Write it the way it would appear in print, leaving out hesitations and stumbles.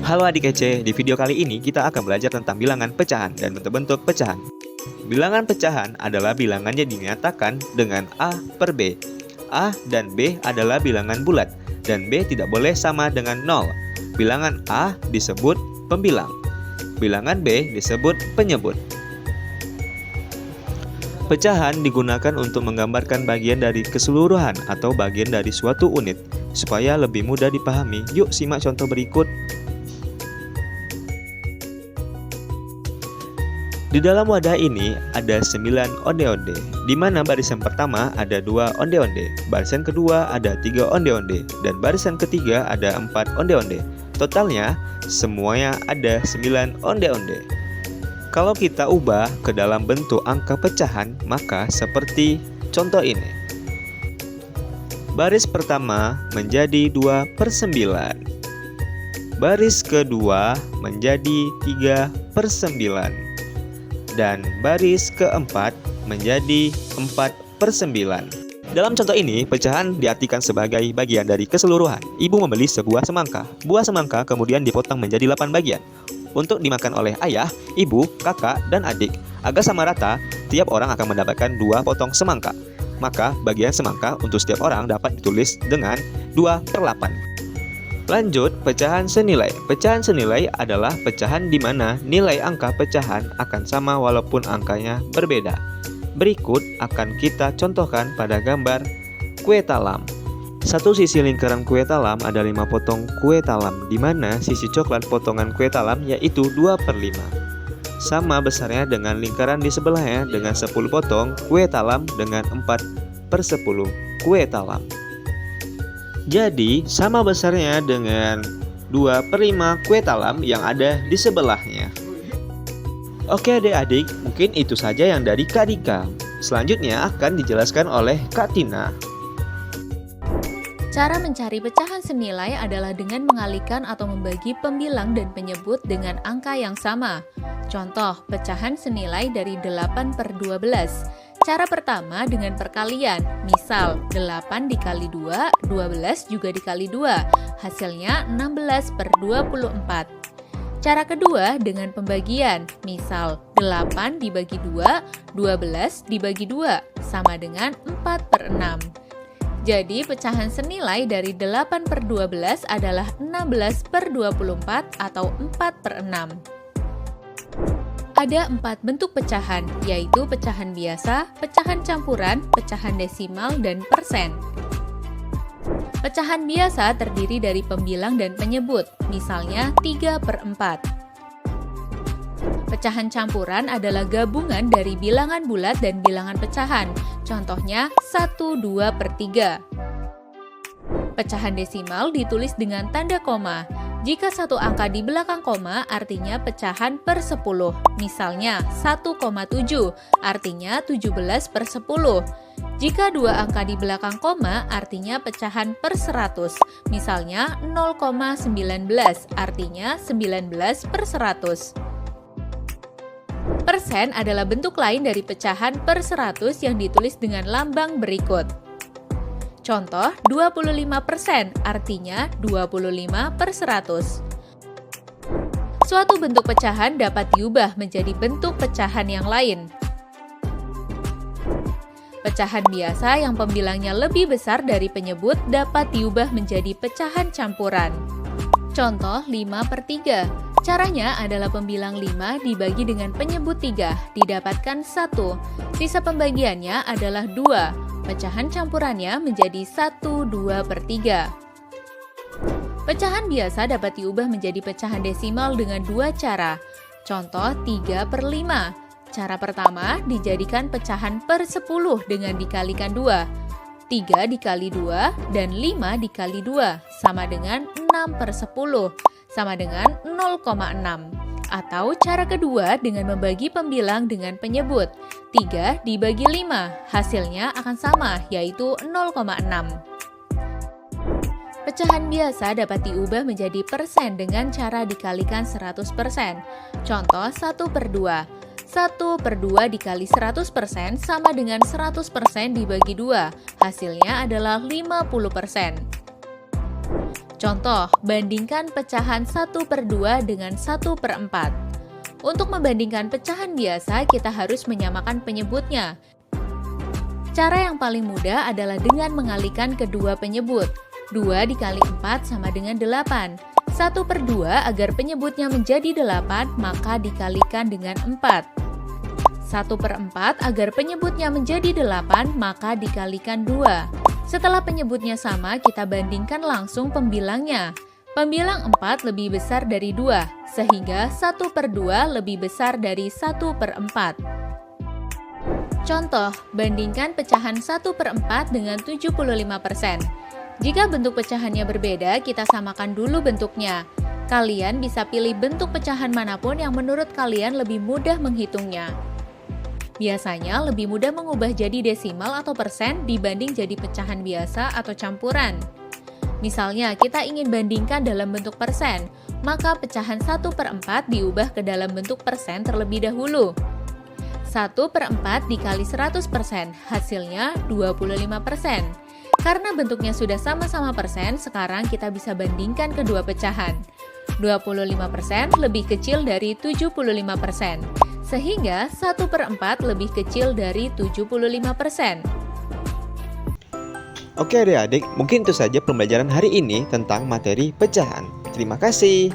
Halo adik kece, di video kali ini kita akan belajar tentang bilangan pecahan dan bentuk-bentuk pecahan. Bilangan pecahan adalah bilangan yang dinyatakan dengan A per B. A dan B adalah bilangan bulat, dan B tidak boleh sama dengan 0. Bilangan A disebut pembilang, bilangan B disebut penyebut. Pecahan digunakan untuk menggambarkan bagian dari keseluruhan atau bagian dari suatu unit. Supaya lebih mudah dipahami, yuk simak contoh berikut. Di dalam wadah ini ada 9 onde-onde, di mana barisan pertama ada 2 onde-onde, barisan kedua ada 3 onde-onde, dan barisan ketiga ada 4 onde-onde. Totalnya semuanya ada 9 onde-onde. Kalau kita ubah ke dalam bentuk angka pecahan, maka seperti contoh ini. Baris pertama menjadi 2 per 9. Baris kedua menjadi 3 per 9. Dan baris keempat menjadi 4 per 9. Dalam contoh ini, pecahan diartikan sebagai bagian dari keseluruhan. Ibu membeli sebuah semangka. Buah semangka kemudian dipotong menjadi 8 bagian. Untuk dimakan oleh ayah, ibu, kakak, dan adik. Agar sama rata, tiap orang akan mendapatkan 2 potong semangka. Maka, bagian semangka untuk setiap orang dapat ditulis dengan 2 per 8. Lanjut, pecahan senilai. Pecahan senilai adalah pecahan di mana nilai angka pecahan akan sama walaupun angkanya berbeda. Berikut akan kita contohkan pada gambar kue talam. Satu sisi lingkaran kue talam ada 5 potong kue talam, di mana sisi coklat potongan kue talam yaitu 2 per 5. Sama besarnya dengan lingkaran di sebelahnya dengan 10 potong kue talam dengan 4 per 10 kue talam. Jadi, sama besarnya dengan 2 per 5 kue talam yang ada di sebelahnya. Oke adik-adik, mungkin itu saja yang dari Kak Dika. Selanjutnya akan dijelaskan oleh Kak Tina. Cara mencari pecahan senilai adalah dengan mengalihkan atau membagi pembilang dan penyebut dengan angka yang sama. Contoh, pecahan senilai dari 8 per 12. Cara pertama dengan perkalian, misal 8 dikali 2, 12 juga dikali 2, hasilnya 16 per 24. Cara kedua dengan pembagian, misal 8 dibagi 2, 12 dibagi 2, sama dengan 4 per 6. Jadi pecahan senilai dari 8 per 12 adalah 16 per 24 atau 4 per 6. Ada 4 bentuk pecahan, yaitu pecahan biasa, pecahan campuran, pecahan desimal, dan persen. Pecahan biasa terdiri dari pembilang dan penyebut, misalnya 3 per 4. Pecahan campuran adalah gabungan dari bilangan bulat dan bilangan pecahan, contohnya 1, 2 per 3. Pecahan desimal ditulis dengan tanda koma. Jika satu angka di belakang koma, artinya pecahan per 10. Misalnya 1,7, artinya 17 per 10. Jika dua angka di belakang koma, artinya pecahan per 100. Misalnya 0,19, artinya 19 per 100. Persen adalah bentuk lain dari pecahan per 100 yang ditulis dengan lambang berikut. Contoh, 25%, artinya 25 per 100. Suatu bentuk pecahan dapat diubah menjadi bentuk pecahan yang lain. Pecahan biasa yang pembilangnya lebih besar dari penyebut dapat diubah menjadi pecahan campuran. Contoh, 5 per 3. Caranya adalah pembilang 5 dibagi dengan penyebut 3, didapatkan 1. Sisa pembagiannya adalah 2. Pecahan campurannya menjadi 1, 2 per 3. Pecahan biasa dapat diubah menjadi pecahan desimal dengan 2 cara. Contoh 3 per 5. Cara pertama dijadikan pecahan per 10 dengan dikalikan 2. 3 dikali 2 dan 5 dikali 2 sama dengan 6 per 10 sama dengan 0,6. Atau cara kedua dengan membagi pembilang dengan penyebut. 3 dibagi 5, hasilnya akan sama, yaitu 0,6. Pecahan biasa dapat diubah menjadi persen dengan cara dikalikan 100%. Contoh 1 per 2. 1 per 2 dikali 100% sama dengan 100% dibagi 2. Hasilnya adalah 50%. Contoh, bandingkan pecahan 1/2 dengan 1/4. Untuk membandingkan pecahan biasa, kita harus menyamakan penyebutnya. Cara yang paling mudah adalah dengan mengalihkan kedua penyebut. 2 dikali 4 sama dengan 8. 1/2 agar penyebutnya menjadi 8, maka dikalikan dengan 4. 1/4 agar penyebutnya menjadi 8, maka dikalikan 2. Setelah penyebutnya sama, kita bandingkan langsung pembilangnya. Pembilang 4 lebih besar dari 2, sehingga 1/2 lebih besar dari 1/4. Contoh, bandingkan pecahan 1/4 dengan 75%. Jika bentuk pecahannya berbeda, kita samakan dulu bentuknya. Kalian bisa pilih bentuk pecahan manapun yang menurut kalian lebih mudah menghitungnya. Biasanya lebih mudah mengubah jadi desimal atau persen dibanding jadi pecahan biasa atau campuran. Misalnya, kita ingin bandingkan dalam bentuk persen, maka pecahan 1/4 diubah ke dalam bentuk persen terlebih dahulu. 1/4 dikali 100%, hasilnya 25%. Karena bentuknya sudah sama-sama persen, sekarang kita bisa bandingkan kedua pecahan. 25% lebih kecil dari 75%, sehingga 1/4 lebih kecil dari 75%. Oke adik-adik, mungkin itu saja pembelajaran hari ini tentang materi pecahan. Terima kasih.